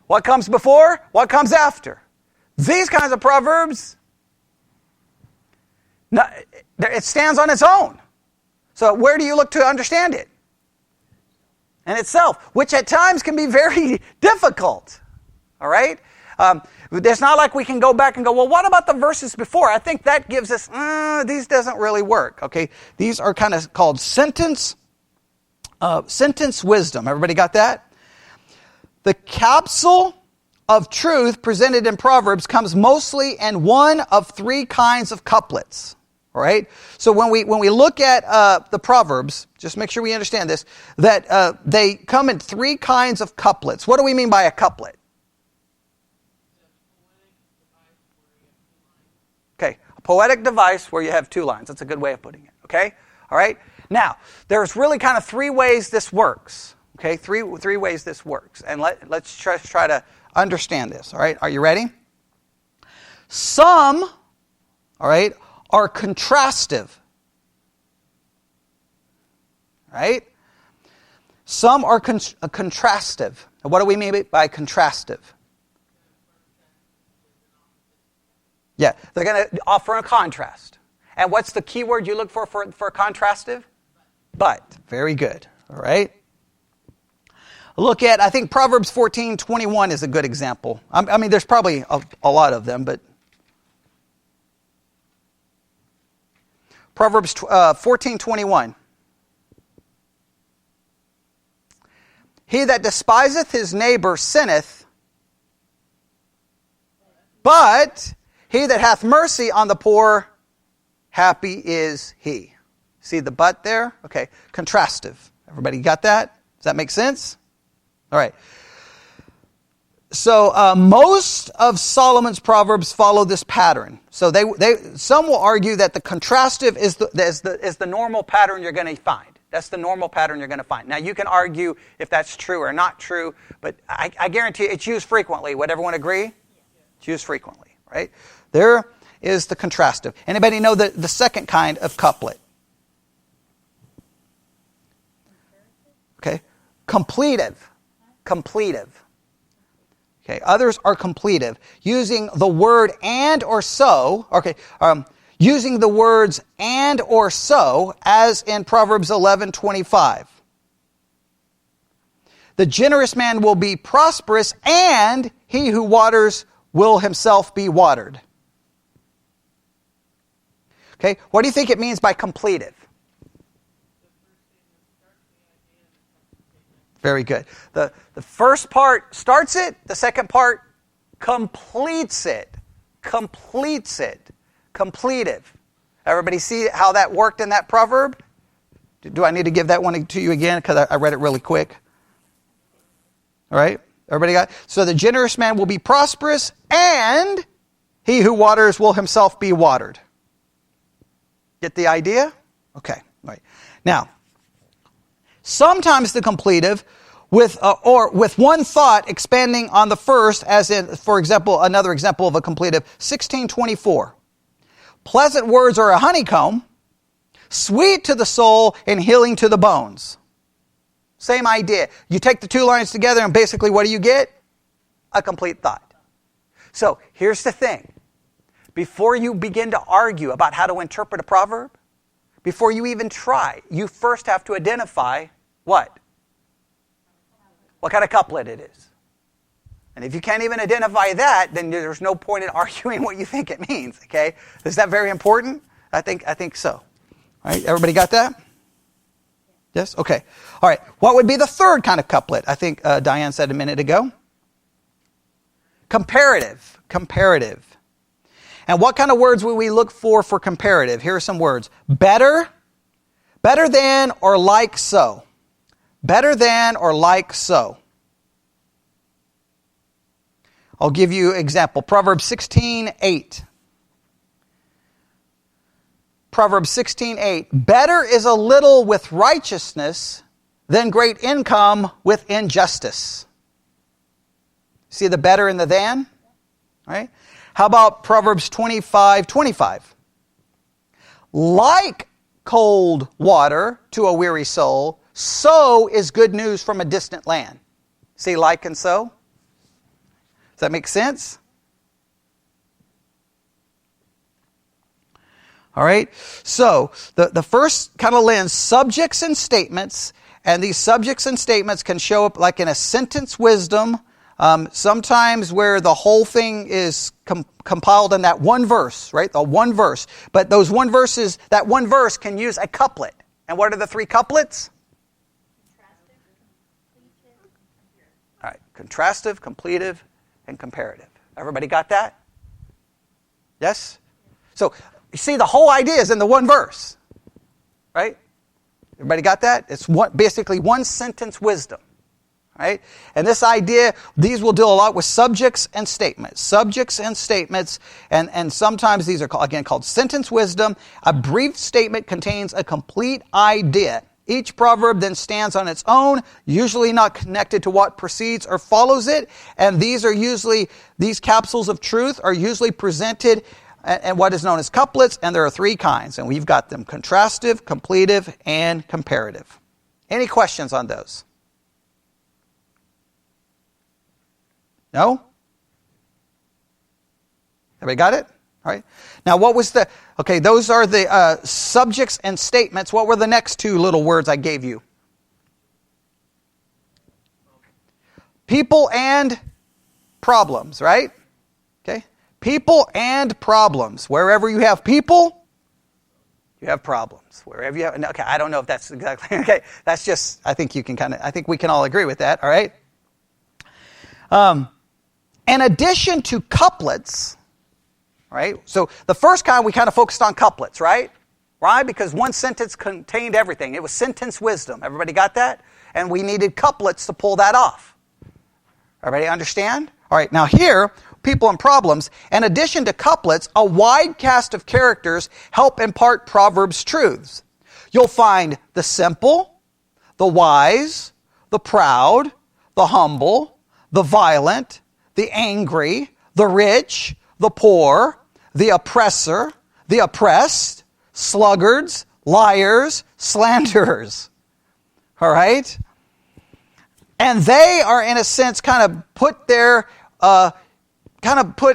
What comes before? What comes after? These kinds of proverbs, it stands on its own. So where do you look to understand it? In itself, which at times can be very difficult. All right? It's not like we can go back and go, well, what about the verses before? I think that gives us, these doesn't really work. Okay? These are kind of called sentence wisdom. Everybody got that? The capsule of truth presented in Proverbs comes mostly in one of three kinds of couplets. All right? So when we look at the Proverbs, just make sure we understand this, that they come in three kinds of couplets. What do we mean by a couplet? Okay, a poetic device where you have two lines. That's a good way of putting it. Okay? All right? Now, there's really kind of three ways this works. Okay? Three ways this works. And let's try to understand this. All right? Are you ready? Some, all right, are contrastive. Right? Some are contrastive. And what do we mean by contrastive? Yeah, they're going to offer a contrast. And what's the key word you look for contrastive? But. Very good. All right. Look at, I think Proverbs 14:21 is a good example. I mean, there's probably a lot of them, but Proverbs 14:21. He that despiseth his neighbor sinneth, but he that hath mercy on the poor, happy is he. See the but there? Okay, contrastive. Everybody got that? Does that make sense? All right. So most of Solomon's Proverbs follow this pattern. So some will argue that the contrastive is the normal pattern you're going to find. That's the normal pattern you're going to find. Now, you can argue if that's true or not true, but I guarantee you it's used frequently. Would everyone agree? It's used frequently, right? There is the contrastive. Anybody know the second kind of couplet? Okay. Completive. Okay. Others are completive. Using the word and or so. Okay. Using the words and or so, as in Proverbs 11:25. The generous man will be prosperous, and he who waters will himself be watered. Okay, what do you think it means by completive? Very good. The first part starts it, the second part completes it. Completive. Everybody see how that worked in that proverb? Do I need to give that one to you again? Because I read it really quick. All right? Everybody got it? So the generous man will be prosperous, and he who waters will himself be watered. Get the idea? Okay. All right. Now, sometimes the completive with one thought expanding on the first, as in, for example, another example of a completive, 16:24. Pleasant words are a honeycomb, sweet to the soul and healing to the bones. Same idea. You take the two lines together and basically what do you get? A complete thought. So here's the thing. Before you begin to argue about how to interpret a proverb, before you even try, you first have to identify what? What kind of couplet it is. And if you can't even identify that, then there's no point in arguing what you think it means, okay? Is that very important? I think so. All right, everybody got that? Yes? Okay. All right, what would be the third kind of couplet? I think Diane said a minute ago. Comparative. And what kind of words would we look for comparative? Here are some words. Better than, or like so. Better than or like so. I'll give you an example. Proverbs 16:8. Proverbs 16:8. Better is a little with righteousness than great income with injustice. See the better and the than? All right. How about Proverbs 25:25? Like cold water to a weary soul, so is good news from a distant land. See like and so? Does that make sense? All right. So the first kind of lens, subjects and statements, and these subjects and statements can show up like in a sentence wisdom, Sometimes where the whole thing is compiled in that one verse, right? The one verse. But those one verses, that one verse can use a couplet. And what are the three couplets? All right, contrastive, completive, and comparative. Everybody got that? Yes? So, you see, the whole idea is in the one verse. Right? Everybody got that? It's basically one sentence wisdom. Right? And this idea, these will deal a lot with subjects and statements. Subjects and statements, and sometimes these are, called sentence wisdom. A brief statement contains a complete idea. Each proverb then stands on its own, usually not connected to what precedes or follows it. And these capsules of truth are usually presented in what is known as couplets, and there are three kinds. And we've got them: contrastive, completive, and comparative. Any questions on those? No? Everybody got it? All right. Now, those are the subjects and statements. What were the next two little words I gave you? People and problems, right? Okay. People and problems. Wherever you have people, you have problems. Wherever you have, okay, I don't know if that's exactly, okay. That's just, I think we can all agree with that, all right? In addition to couplets, right? So the first kind, we kind of focused on couplets, right? Why? Because one sentence contained everything. It was sentence wisdom. Everybody got that? And we needed couplets to pull that off. Everybody understand? All right, now here, people and problems. In addition to couplets, a wide cast of characters help impart Proverbs truths. You'll find the simple, the wise, the proud, the humble, the violent, the angry, the rich, the poor, the oppressor, the oppressed, sluggards, liars, slanderers. All right? And they are, in a sense, kind of put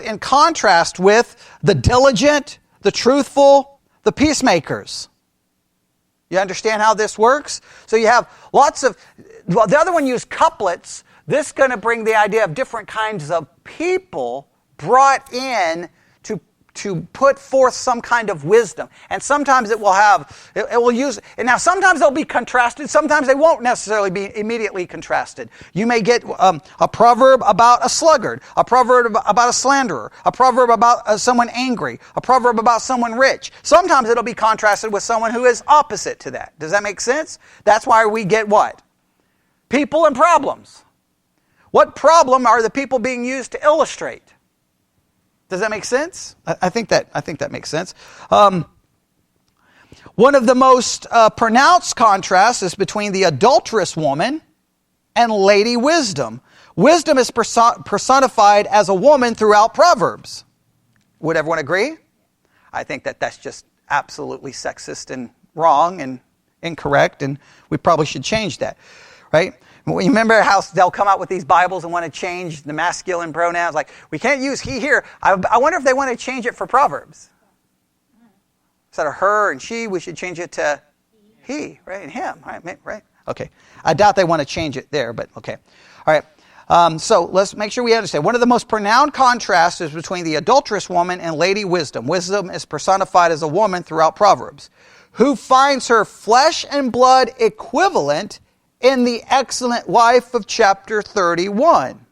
in contrast with the diligent, the truthful, the peacemakers. You understand how this works? So you have the other one used couplets. This is going to bring the idea of different kinds of people brought in to put forth some kind of wisdom. And sometimes it will use, and now sometimes they'll be contrasted, sometimes they won't necessarily be immediately contrasted. You may get a proverb about a sluggard, a proverb about a slanderer, a proverb about someone angry, a proverb about someone rich. Sometimes it'll be contrasted with someone who is opposite to that. Does that make sense? That's why we get what? People and problems. What problem are the people being used to illustrate? Does that make sense? I think that makes sense. One of the most pronounced contrasts is between the adulterous woman and Lady Wisdom. Wisdom is personified as a woman throughout Proverbs. Would everyone agree? I think that's just absolutely sexist and wrong and incorrect, and we probably should change that, right? You remember how they'll come out with these Bibles and want to change the masculine pronouns? Like, we can't use he here. I wonder if they want to change it for Proverbs. Instead of her and she, we should change it to he, right? And him, right? Okay. I doubt they want to change it there, but okay. All right. So let's make sure we understand. One of the most pronounced contrasts is between the adulterous woman and Lady Wisdom. Wisdom is personified as a woman throughout Proverbs, who finds her flesh and blood equivalent in the excellent wife of chapter 31.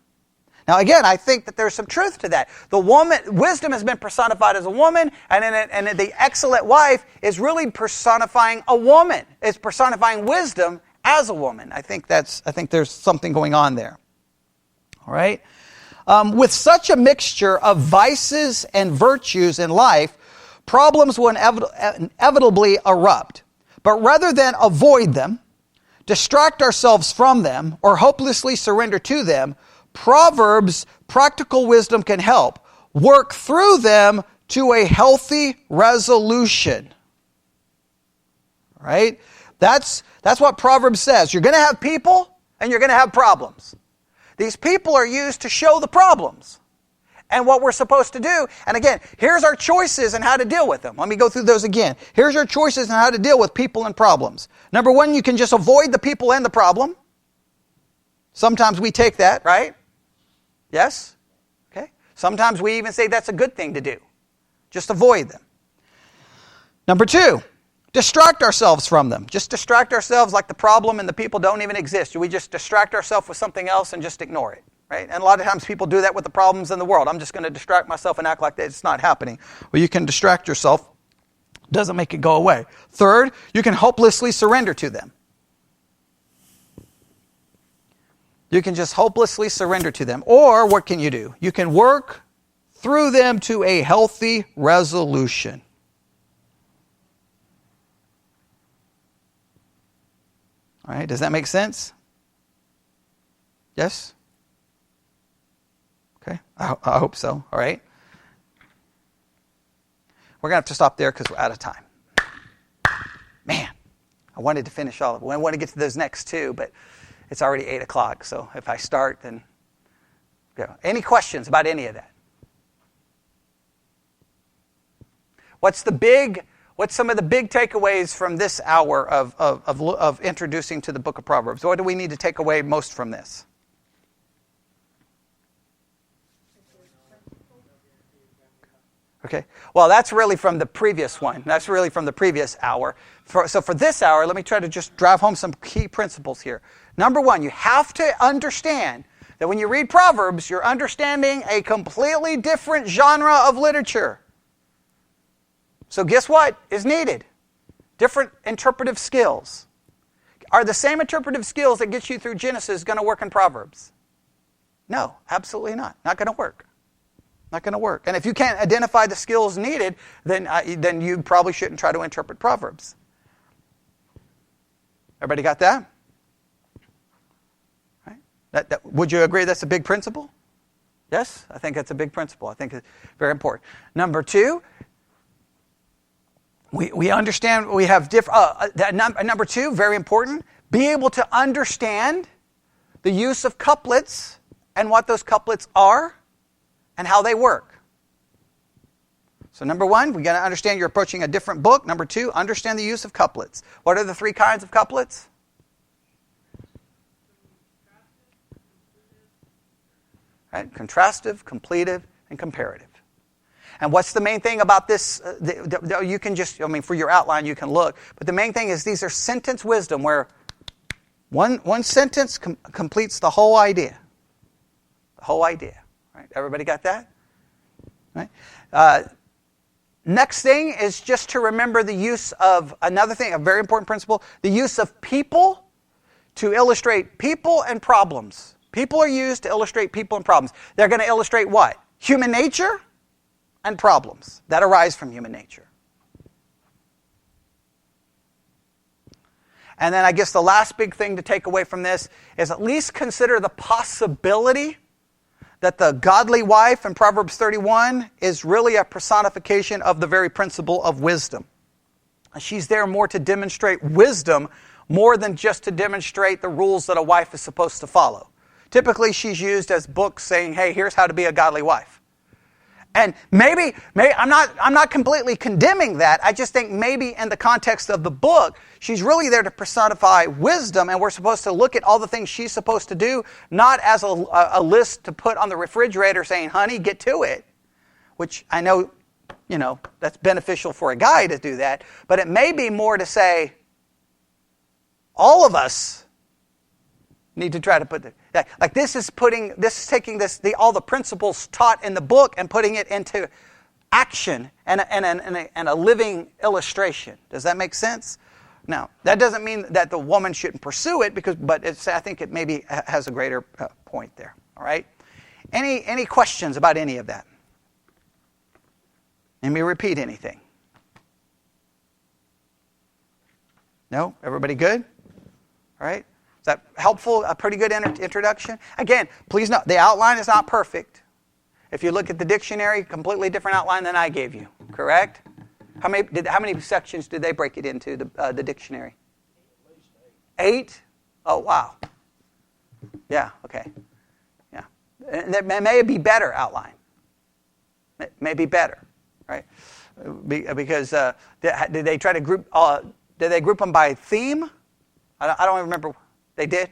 Now again, I think that there's some truth to that. The woman, wisdom has been personified as a woman, and the excellent wife is really personifying a woman. It's personifying wisdom as a woman. I think there's something going on there. All right? With such a mixture of vices and virtues in life, problems will inevitably erupt. But rather than avoid them, distract ourselves from them, or hopelessly surrender to them, Proverbs' practical wisdom can help work through them to a healthy resolution. Right? That's what Proverbs says. You're going to have people and you're going to have problems. These people are used to show the problems and what we're supposed to do. And again, here's our choices and how to deal with them. Let me go through those again. Here's your choices on how to deal with people and problems. Number one, you can just avoid the people and the problem. Sometimes we take that, right? Yes? Okay. Sometimes we even say that's a good thing to do. Just avoid them. Number 2, distract ourselves from them. Just distract ourselves like the problem and the people don't even exist. We just distract ourselves with something else and just ignore it. Right? And a lot of times people do that with the problems in the world. I'm just going to distract myself and act like that it's not happening. Well, you can distract yourself. Doesn't make it go away. Third, you can hopelessly surrender to them. You can just hopelessly surrender to them. Or what can you do? You can work through them to a healthy resolution. All right, does that make sense? Yes? Okay, I hope so. All right. We're going to have to stop there because we're out of time. Man, I wanted to finish all of it. I want to get to those next 2, but it's already 8 o'clock. So if I start, then go. Any questions about any of that? What's some of the big takeaways from this hour of introducing to the book of Proverbs? What do we need to take away most from this? Okay. Well, that's really from the previous one. That's really from the previous hour. So for this hour, let me try to just drive home some key principles here. Number 1, you have to understand that when you read Proverbs, you're understanding a completely different genre of literature. So guess what is needed? Different interpretive skills. Are the same interpretive skills that get you through Genesis going to work in Proverbs? No, absolutely not. Not going to work. Not going to work. And if you can't identify the skills needed, then you probably shouldn't try to interpret Proverbs. Everybody got that? Right? Would you agree that's a big principle? Yes, I think that's a big principle. I think it's very important. Number 2, we understand we have different. Number 2, very important. Be able to understand the use of couplets and what those couplets are and how they work. So number 1, we got to understand you're approaching a different book. Number 2, understand the use of couplets. What are the 3 kinds of couplets? Right? Contrastive, completive, and comparative. And what's the main thing about this? You can just, for your outline you can look. But the main thing is these are sentence wisdom where one sentence completes the whole idea. The whole idea. Right? Everybody got that? Right? Next thing is just to remember the use of, another thing, a very important principle, the use of people to illustrate people and problems. People are used to illustrate people and problems. They're going to illustrate what? Human nature and problems that arise from human nature. And then I guess the last big thing to take away from this is at least consider the possibility that the godly wife in Proverbs 31 is really a personification of the very principle of wisdom. She's there more to demonstrate wisdom more than just to demonstrate the rules that a wife is supposed to follow. Typically, she's used as books saying, hey, here's how to be a godly wife. And maybe I'm not completely condemning that. I just think maybe in the context of the book, she's really there to personify wisdom, and we're supposed to look at all the things she's supposed to do, not as a list to put on the refrigerator saying, honey, get to it, which I know, that's beneficial for a guy to do that, but it may be more to say, all of us need to try to put like this is taking all the principles taught in the book and putting it into action and a living illustration. Does that make sense? Now, that doesn't mean that the woman shouldn't pursue it, but I think it maybe has a greater point there. All right. Any questions about any of that? Let me repeat anything. No? Everybody good? All right. Is that helpful? A pretty good introduction? Again, please note, the outline is not perfect. If you look at the dictionary, completely different outline than I gave you, correct? How many sections did they break it into, the dictionary? 8? Oh, wow. Yeah, okay. Yeah. And that may be better outline. It may be better, right? Because did they try to group, did they group them by theme? I don't even remember. They did?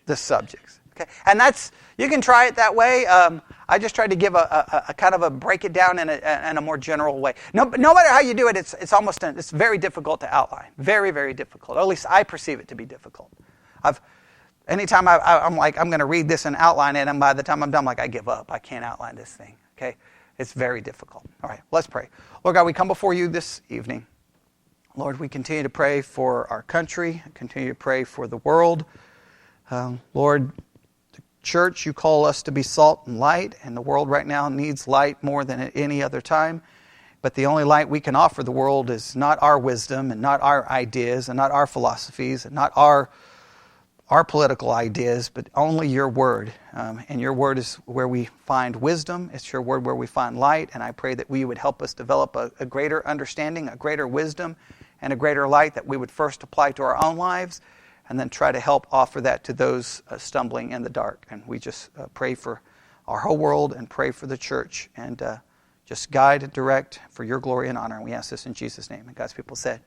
the subjects. Okay, and you can try it that way. I just tried to give a kind of a break it down in a more general way. No matter how you do it, it's very difficult to outline. Very, very difficult. Or at least I perceive it to be difficult. Anytime I'm like, I'm going to read this and outline it, and by the time I'm done, I'm like, I give up. I can't outline this thing. Okay, it's very difficult. All right, let's pray. Lord God, we come before you this evening. Lord, we continue to pray for our country, continue to pray for the world. Lord, the church, you call us to be salt and light, and the world right now needs light more than at any other time. But the only light we can offer the world is not our wisdom and not our ideas and not our philosophies and not our political ideas, but only your word. And your word is where we find wisdom. It's your word where we find light. And I pray that we would help us develop a greater understanding, a greater wisdom, and a greater light that we would first apply to our own lives and then try to help offer that to those stumbling in the dark. And we just pray for our whole world and pray for the church and just guide and direct for your glory and honor. And we ask this in Jesus' name. And God's people said,